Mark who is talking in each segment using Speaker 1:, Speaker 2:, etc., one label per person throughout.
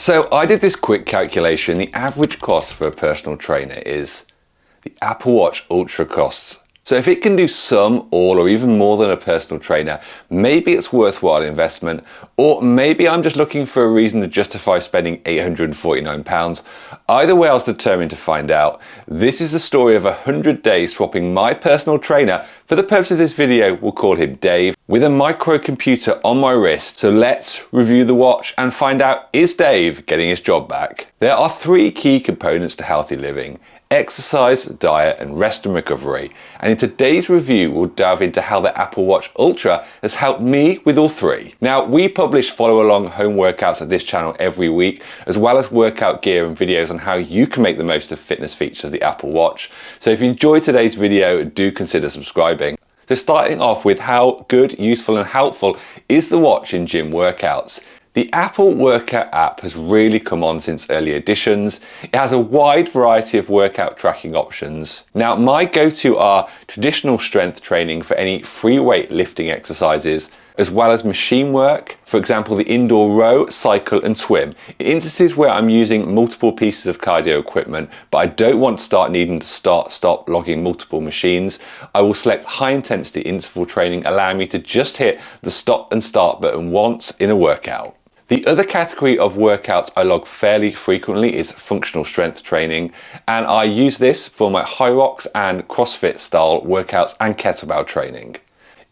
Speaker 1: So I did this quick calculation. The average cost for a personal trainer is the Apple Watch Ultra costs. So if it can do some, all, or even more than a personal trainer, maybe it's worthwhile investment, or maybe I'm just looking for a reason to justify spending £849. Either way, I was determined to find out. This is the story of 100 days swapping my personal trainer, for the purpose of this video, we'll call him Dave, with a microcomputer on my wrist. So let's review the watch and find out, is Dave getting his job back? There are three key components to healthy living: exercise, diet, and rest and recovery. And in today's review, we'll dive into how the Apple Watch Ultra has helped me with all three. Now, we publish follow along home workouts of this channel every week, as well as workout gear and videos on how you can make the most of fitness features of the Apple Watch. So if you enjoyed today's video, do consider subscribing. So starting off with how good, useful, and helpful is the watch in gym workouts. The Apple Workout app has really come on since early editions. It has a wide variety of workout tracking options. Now, my go-to are traditional strength training for any free weight lifting exercises, as well as machine work, for example, the indoor row, cycle, and swim. In instances where I'm using multiple pieces of cardio equipment, but I don't want to start needing to stop logging multiple machines, I will select high intensity interval training, allowing me to just hit the stop and start button once in a workout. The other category of workouts I log fairly frequently is functional strength training, and I use this for my high rocks and CrossFit style workouts and kettlebell training.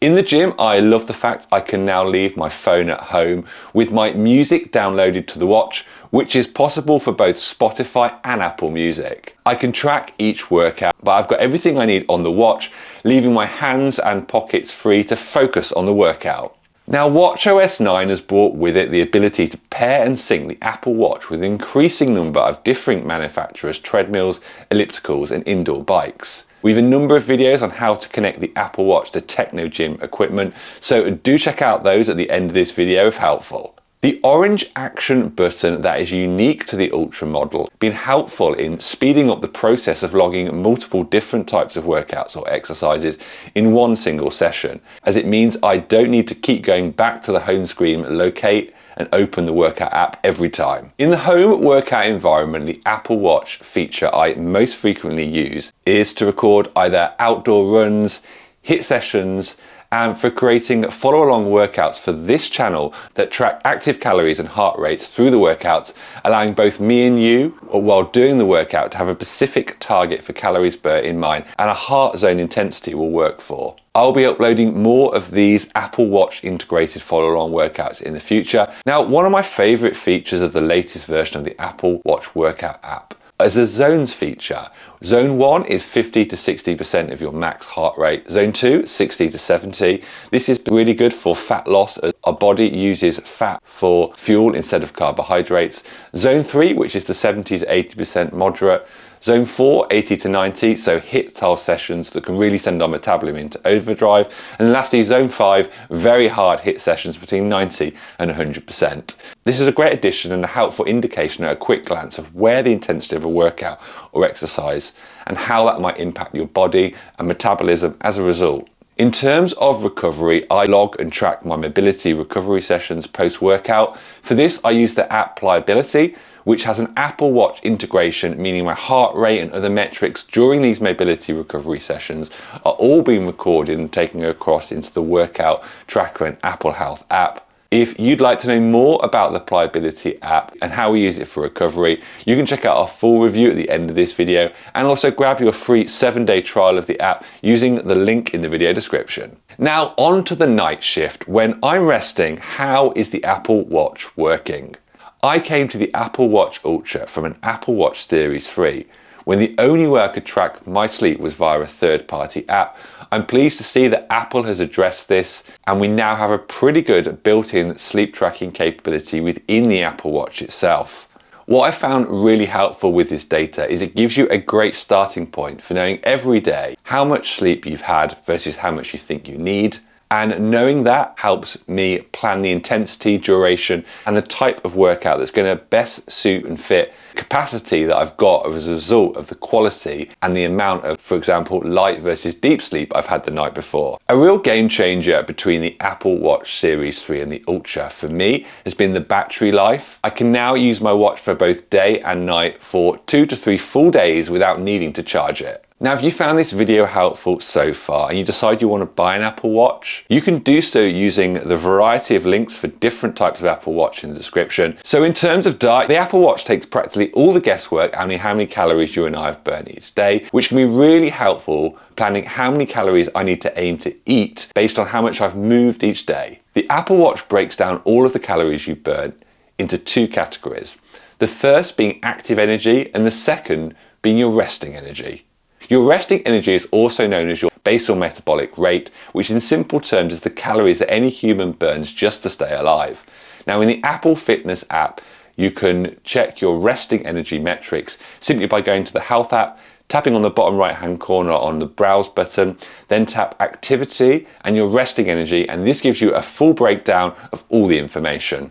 Speaker 1: In the gym, I love the fact I can now leave my phone at home with my music downloaded to the watch, which is possible for both Spotify and Apple Music. I can track each workout, but I've got everything I need on the watch, leaving my hands and pockets free to focus on the workout. Now, watchOS 9 has brought with it the ability to pair and sync the Apple Watch with an increasing number of different manufacturers' treadmills, ellipticals, and indoor bikes. We have a number of videos on how to connect the Apple Watch to techno gym equipment, so do check out those at the end of this video if helpful. The orange action button that is unique to the Ultra model has been helpful in speeding up the process of logging multiple different types of workouts or exercises in one single session, as it means I don't need to keep going back to the home screen, locate and open the workout app every time. In the home workout environment, the Apple Watch feature I most frequently use is to record either outdoor runs, HIIT sessions, and for creating follow-along workouts for this channel that track active calories and heart rates through the workouts, allowing both me and you, while doing the workout, to have a specific target for calories burnt in mind and a heart zone intensity will work for. I'll be uploading more of these Apple Watch integrated follow-along workouts in the future. Now, one of my favorite features of the latest version of the Apple Watch workout app is the zones feature. Zone 1 is 50 to 60% of your max heart rate. Zone 2, 60 to 70. This is really good for fat loss, as our body uses fat for fuel instead of carbohydrates. Zone 3, which is the 70 to 80% moderate. Zone 4, 80 to 90, so HIIT style sessions that can really send our metabolism into overdrive. And lastly, Zone 5, very hard HIIT sessions between 90 and 100%. This is a great addition and a helpful indication at a quick glance of where the intensity of a workout or exercise and how that might impact your body and metabolism as a result. In terms of recovery, I log and track my mobility recovery sessions post-workout. For this, I use the app Pliability, which has an Apple Watch integration, meaning my heart rate and other metrics during these mobility recovery sessions are all being recorded and taken across into the workout tracker and Apple Health app. If you'd like to know more about the Pliability app and how we use it for recovery, you can check out our full review at the end of this video, and also grab your free 7-day trial of the app using the link in the video description. Now on to the night shift. When I'm resting, how is the Apple Watch working? I came to the Apple Watch Ultra from an Apple Watch Series 3, when the only way I could track my sleep was via a third-party app. I'm pleased to see that Apple has addressed this, and we now have a pretty good built-in sleep tracking capability within the Apple Watch itself. What I found really helpful with this data is it gives you a great starting point for knowing every day how much sleep you've had versus how much you think you need, And knowing that helps me plan the intensity, duration, and the type of workout that's going to best suit and fit the capacity that I've got as a result of the quality and the amount of, for example, light versus deep sleep I've had the night before. A real game changer between the Apple Watch Series 3 and the Ultra for me has been the battery life. I can now use my watch for both day and night for 2 to 3 full days without needing to charge it. Now, if you found this video helpful so far and you decide you want to buy an Apple Watch, you can do so using the variety of links for different types of Apple Watch in the description. So in terms of diet, the Apple Watch takes practically all the guesswork out of how many calories you and I have burned each day, which can be really helpful planning how many calories I need to aim to eat based on how much I've moved each day. The Apple Watch breaks down all of the calories you burn into 2 categories. The first being active energy and the second being your resting energy. Your resting energy is also known as your basal metabolic rate, which in simple terms is the calories that any human burns just to stay alive. Now, in the Apple Fitness app, you can check your resting energy metrics simply by going to the Health app, tapping on the bottom right hand corner on the Browse button, then tap Activity and your resting energy, and this gives you a full breakdown of all the information.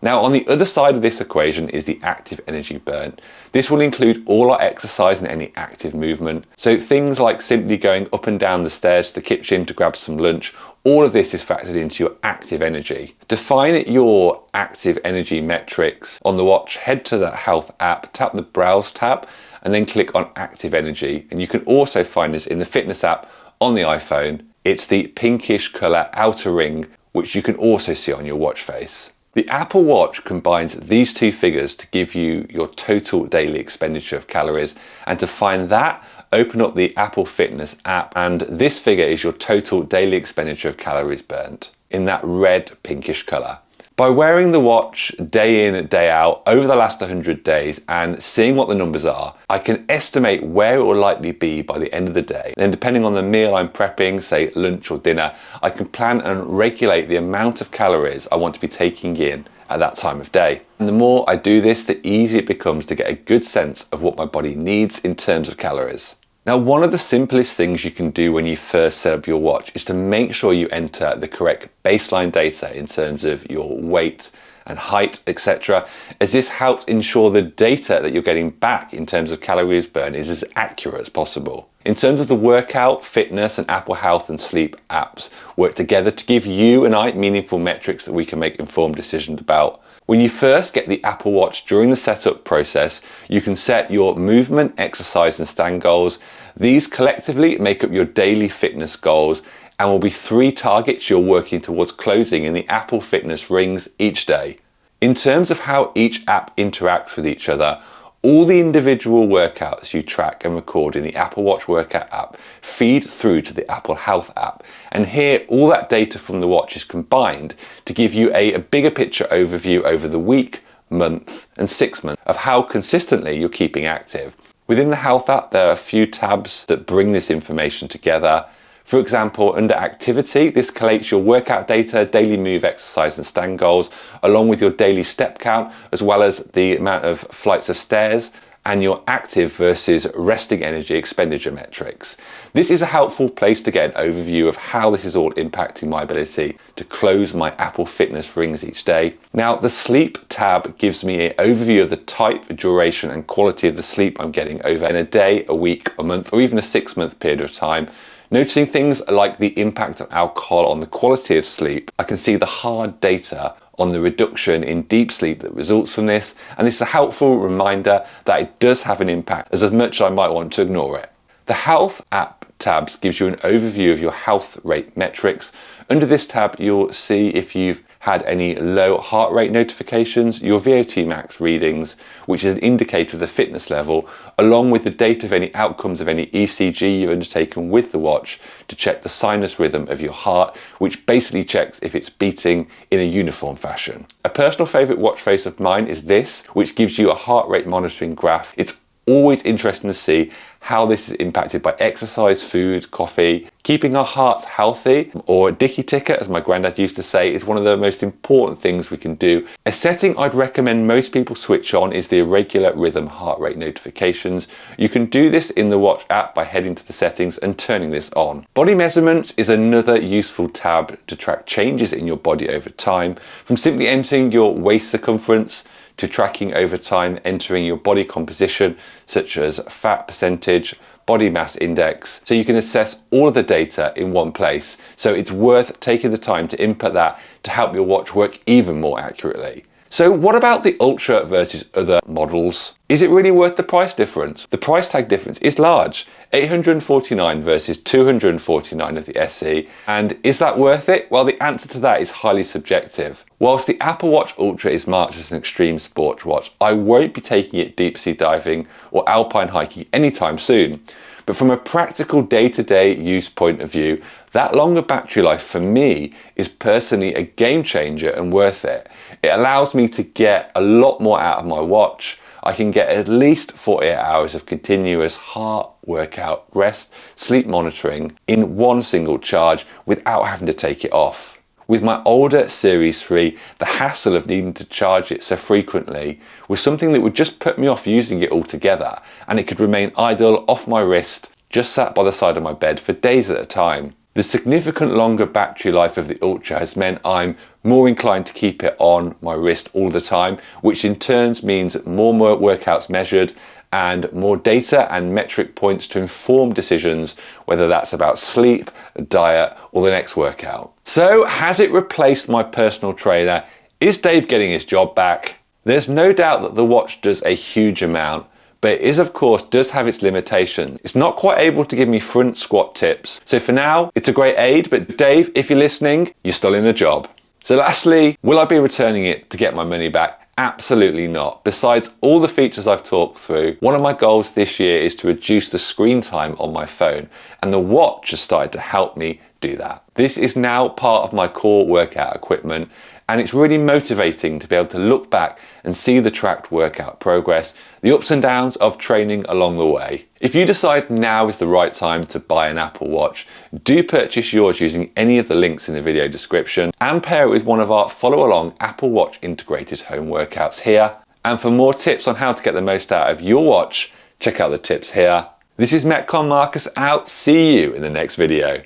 Speaker 1: Now, on the other side of this equation is the active energy burn. This will include all our exercise and any active movement. So things like simply going up and down the stairs to the kitchen to grab some lunch, all of this is factored into your active energy. To find your active energy metrics on the watch, head to the Health app, tap the Browse tab, and then click on Active Energy. And you can also find this in the Fitness app on the iPhone. It's the pinkish color outer ring, which you can also see on your watch face. The Apple Watch combines these 2 figures to give you your total daily expenditure of calories, and to find that, open up the Apple Fitness app, and this figure is your total daily expenditure of calories burnt in that red pinkish color. By wearing the watch day in, day out over the last 100 days and seeing what the numbers are, I can estimate where it will likely be by the end of the day. Then depending on the meal I'm prepping, say lunch or dinner, I can plan and regulate the amount of calories I want to be taking in at that time of day. And the more I do this, the easier it becomes to get a good sense of what my body needs in terms of calories. Now, one of the simplest things you can do when you first set up your watch is to make sure you enter the correct baseline data in terms of your weight and height, etc., as this helps ensure the data that you're getting back in terms of calories burned is as accurate as possible. In terms of the workout, fitness, and Apple Health and Sleep apps work together to give you and I meaningful metrics that we can make informed decisions about. When you first get the Apple Watch during the setup process, you can set your movement, exercise, and stand goals. These collectively make up your daily fitness goals and will be 3 targets you're working towards closing in the Apple Fitness rings each day. In terms of how each app interacts with each other, all the individual workouts you track and record in the Apple Watch Workout app feed through to the Apple Health app. And here, all that data from the watch is combined to give you a bigger picture overview over the week, month, and 6 months of how consistently you're keeping active. Within the Health app, there are a few tabs that bring this information together. For example, under Activity, this collates your workout data, daily move, exercise, and stand goals, along with your daily step count, as well as the amount of flights of stairs, and your active versus resting energy expenditure metrics. This is a helpful place to get an overview of how this is all impacting my ability to close my Apple Fitness rings each day. Now, the Sleep tab gives me an overview of the type, duration, and quality of the sleep I'm getting over in a day, a week, a month, or even a 6-month period of time. Noticing things like the impact of alcohol on the quality of sleep, I can see the hard data on the reduction in deep sleep that results from this, and this is a helpful reminder that it does have an impact as much as I might want to ignore it. The Health app tabs gives you an overview of your health rate metrics. Under this tab, you'll see if you've had any low heart rate notifications, your VO2 max readings, which is an indicator of the fitness level, along with the date of any outcomes of any ECG you've undertaken with the watch to check the sinus rhythm of your heart, which basically checks if it's beating in a uniform fashion. A personal favorite watch face of mine is this, which gives you a heart rate monitoring graph. It's always interesting to see how this is impacted by exercise, food, coffee. Keeping our hearts healthy, or dicky ticker as my granddad used to say, is one of the most important things we can do. A setting I'd recommend most people switch on is the irregular rhythm heart rate notifications. You can do this in the watch app by heading to the settings and turning this on. Body measurements is another useful tab to track changes in your body over time, from simply entering your waist circumference to tracking over time, entering your body composition, such as fat percentage, body mass index, so you can assess all of the data in one place. So it's worth taking the time to input that to help your watch work even more accurately. So what about the Ultra versus other models? Is it really worth the price difference? The price tag difference is large, $849 versus $249 of the SE. And is that worth it? Well, the answer to that is highly subjective. Whilst the Apple Watch Ultra is marked as an extreme sports watch, I won't be taking it deep sea diving or alpine hiking anytime soon. But from a practical day-to-day use point of view, that longer battery life for me is personally a game changer and worth it. It allows me to get a lot more out of my watch. I can get at least 48 hours of continuous heart, workout, rest, sleep monitoring in one single charge without having to take it off. With my older Series 3, the hassle of needing to charge it so frequently was something that would just put me off using it altogether, and it could remain idle off my wrist, just sat by the side of my bed for days at a time. The significant longer battery life of the Ultra has meant I'm more inclined to keep it on my wrist all the time, which in turn means more workouts measured and more data and metric points to inform decisions, whether that's about sleep, diet, or the next workout. So has it replaced my personal trainer? Is Dave getting his job back? There's no doubt that the watch does a huge amount, but it is, of course, does have its limitations. It's not quite able to give me front squat tips. So for now, it's a great aid, but Dave, if you're listening, you're still in a job. So lastly, will I be returning it to get my money back? Absolutely not. Besides all the features I've talked through, one of my goals this year is to reduce the screen time on my phone, and the watch has started to help me do that. This is now part of my core workout equipment, and it's really motivating to be able to look back and see the tracked workout progress, the ups and downs of training along the way. If you decide now is the right time to buy an Apple Watch, do purchase yours using any of the links in the video description and pair it with one of our follow-along Apple Watch integrated home workouts here. And for more tips on how to get the most out of your watch, check out the tips here. This is Metcon Marcus out. See you in the next video.